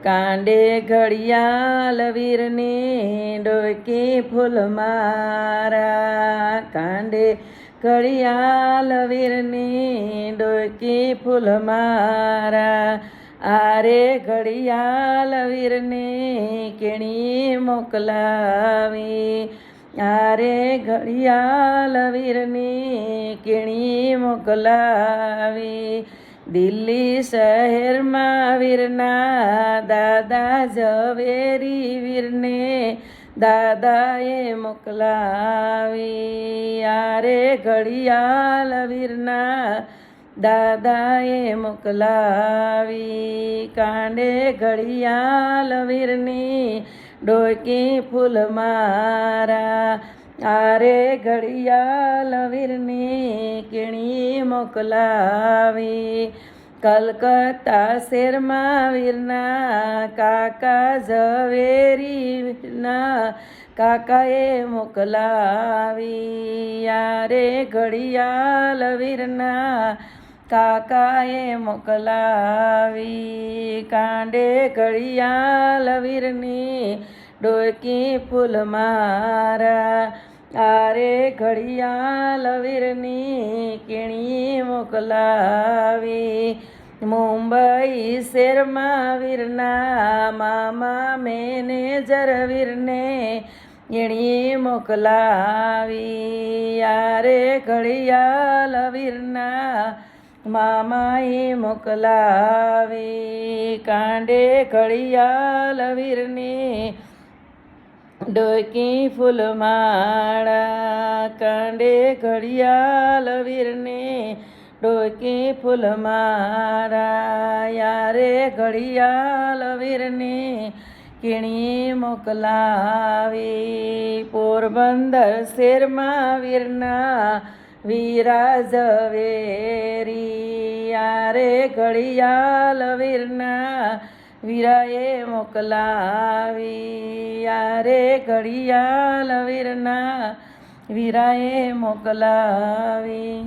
કાંડે ઘડિયાળ વીરને ડોકે ફૂલ મારા, કાંડે ઘડિયાળ વીરને ડોકે ફૂલ મારા. આરે ઘડિયાળ વીરને કેણી મોકલાવી, આરે ઘડિયાળ વીરને કેણી મોકલાવી. દિલ્હી શહેરમાં વીરના દાદા ઝવેરી વીરને દાદાએ મોકલાવી, આરે ઘડિયાળ વીરના દાદાએ મોકલાવી. કાંડે ઘડિયાળ વીરની ડોકી ફૂલ મારા, આરે ઘડિયાળ વીરની કેણી મોકલાવી. કલકત્તા શહેરમાં વીરના કાકા ઝવેરી વીરના કાકાએ મોકલાવી, આરે ઘડિયાળ વીરના કાકાએ મોકલાવી. કાંડે ઘડિયાળ વીરની ડોકી ફૂલ મારા, આરે ઘડિયાળ વીરની કેણી મોકલાવી. મુંબઈ શહેરમાં વીરના મામા મેનેજર વીરને એણીએ મોકલાવી, આરે ઘડિયાળ વીરના મામાએ મોકલાવી. કાંડે ઘડિયાળ વીરને ડોકી ફૂલ માળા, કાંડે ઘડિયાળ વીરને ડોકી ફૂલ માળા. યારે ઘડિયાળ વીરને કેણી મોકલાવી. પોરબંદર શહેરમાં વીરના વીરા ઝવેરી, યારે ઘડિયાળ વીરના વીરાએ મોકલાવી, યારે ઘડિયાળ વીરના વીરાએ મોકલાવી.